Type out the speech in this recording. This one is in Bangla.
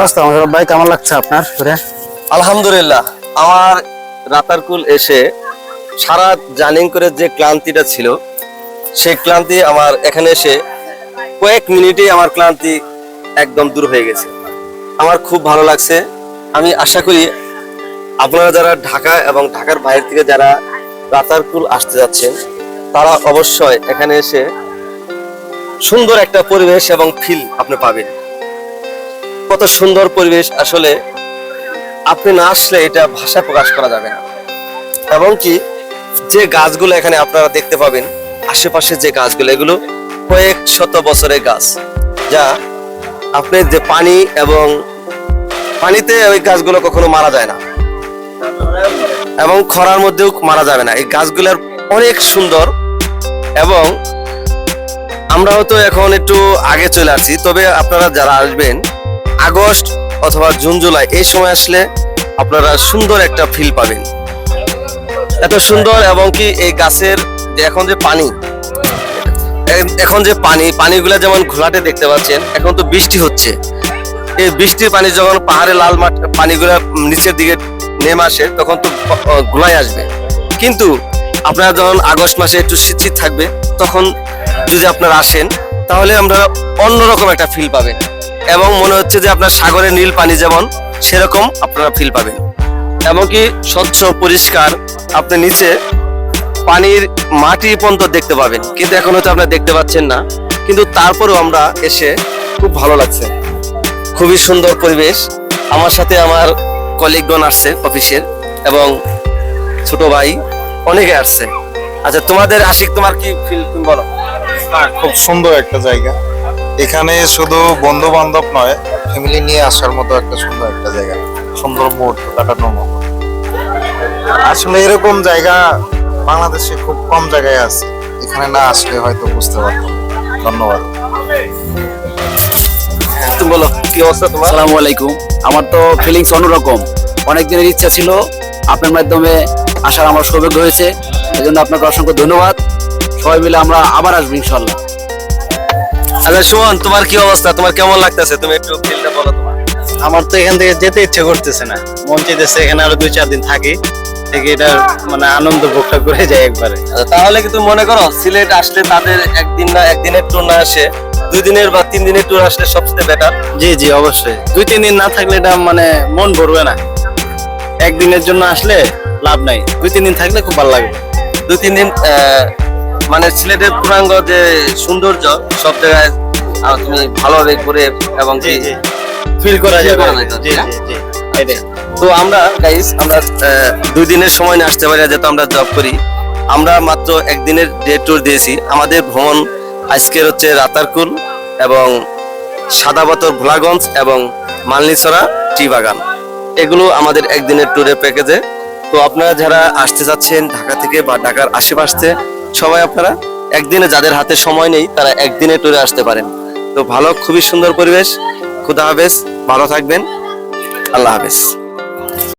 অবস্থা মোশাররফ ভাই, কেমন লাগছে আপনার ঘুরে? আলহামদুলিল্লাহ, আমার রাতারকুল এসে সারা জার্নি করে যে ক্লান্তিটা ছিল সেই ক্লান্তি আমার এখানে এসে কয়েক মিনিটেই আমার ক্লান্তি একদম দূর হয়ে গেছে। আমার খুব ভালো লাগছে। আমি আশা করি আপনারা যারা ঢাকা এবং ঢাকার বাইরে থেকে যারা রাতারকুল আসতে যাচ্ছেন তারা অবশ্যই এখানে এসে সুন্দর একটা পরিবেশ এবং ফিল আপনি পাবেন। কত সুন্দর পরিবেশ, আসলে আপনি না আসলে এটা ভাষা প্রকাশ করা যাবে না। এবং কি যে গাছগুলো এখানে আপনারা দেখতে পাবেন, আশেপাশে যে গাছগুলো, এগুলো কয়েক শত বছরের গাছ, যা আপনি যে পানি এবং পানিতে ওই গাছগুলো কখনো মারা যায় না এবং খরার মধ্যেও মারা যাবে না। এই গাছগুলোর অনেক সুন্দর। এবং আমরা হয়তো এখন একটু আগে চলে আসছি, তবে আপনারা যারা আসবেন আগস্ট অথবা জুন জুলাই এই সময় আসলে আপনারা সুন্দর একটা ফিল পাবেন, এত সুন্দর। এবং কি এই গাছের যে এখন যে পানিগুলা যেমন ঘোলাটে দেখতে পাচ্ছেন, এখন তো বৃষ্টি হচ্ছে। এই বৃষ্টির পানি যখন পাহাড়ে লাল মাঠ পানিগুলা নিচের দিকে নেমে আসে তখন তো ঘোলাই আসবে। কিন্তু আপনারা যখন আগস্ট মাসে একটু শীত শীত থাকবে তখন যদি আপনারা আসেন তাহলে আমরা অন্যরকম একটা ফিল পাবেন এবং মনে হচ্ছে যে আপনার সাগরের নীল পানি যেমন সেরকম আপনারা ফিল পাবেন। এমনকি স্বচ্ছ পরিষ্কার আপনি নিচে পানির মাটি পর্যন্ত দেখতে পাবেন, কিন্তু এখন হয়তো আপনারা দেখতে পাচ্ছেন না। কিন্তু তারপরেও আমরা এসে খুব ভালো লাগছে, খুবই সুন্দর পরিবেশ। আমার সাথে আমার কলিগগণ আসছে অফিসের এবং ছোট ভাই অনেকে আসছে। আচ্ছা, তোমাদের আশিক, তোমার কি ফিল তুমি বলো? খুব সুন্দর একটা জায়গা। এখানে শুধু বন্ধু বান্ধব নয়, ফ্যামিলি নিয়ে আসার মতো একটা সুন্দর একটা জায়গা, সুন্দর মুহূর্ত কাটানোর মতো। আসলে এরকম জায়গা বাংলাদেশে খুব কম জায়গায় আছে, এখানে না আসলে হয়তো বুঝতে পারতাম। ধন্যবাদ। তুমি বলো কি অবস্থা তোমার? আসসালামু আলাইকুম। আমার তো ফিলিংস অন্যরকম। অনেক দিনের ইচ্ছা ছিল, আপনার মাধ্যমে আসার আমার সৌভাগ্য হয়েছে। এই জন্য আপনাকে অসংখ্য ধন্যবাদ। সবাই মিলে আমরা আবার আসবো ইনশাল্লাহ। আচ্ছা সুমন, তোমার কি অবস্থা? তোমার কেমন লাগতেছে? তুমি একটু ফিলটা বলো তোমার। আমার তো এখান থেকে যেতে ইচ্ছে করতেছে না, মন চাইতেছে এখানে আরো 2-4 দিন থাকি, থেকে এটা মানে আনন্দ ভোগটা করে যায় একবারে। আচ্ছা, তাহলে কি তুমি মনে করো সিলেট আসলে তাদের একদিনের ট্যুর না আসে 2 দিনের বা 3 দিনের ট্যুর আসলে সবচেয়ে বেটার? জি জি, অবশ্যই 2-3 দিন না থাকলে এটা মানে মন ভরবে না। একদিনের জন্য আসলে লাভ নাই, 2-3 দিন থাকলে খুব ভালো লাগবে। 2-3 দিন মানে সিলেটের পুরাঙ্গ যে সৌন্দর্য সব জায়গায় তুমি ভালোভাবে ঘুরে এবং জি জি, ফিল করা যাবে। জি জি জি, এটাই। তো আমরা গাইস, আমরা 2 দিনের সময় নিয়ে আসতে পারি, যেহেতু আমরা জব করি। আমরা মাত্র একদিনের ডে ট্যুর দিয়েছি। আমাদের ভ্রমণ আজকের হচ্ছে রাতারকুল এবং সাদাপাথর ভোলাগঞ্জ এবং মালনীছড়া টি বাগান, এগুলো আমাদের একদিনের ট্যুরের প্যাকেজে। তো আপনারা যারা আসতে যাচ্ছেন ঢাকা থেকে বা ঢাকার আশেপাশে, সবাই আপনারা একদিনে, যাদের হাতে সময় নেই তারা একদিনের ট্যুরে আসতে পারেন। তো ভালো, খুবই সুন্দর পরিবেশ। খুদা হাফেজ, ভালো থাকবেন, আল্লাহ হাফেজ।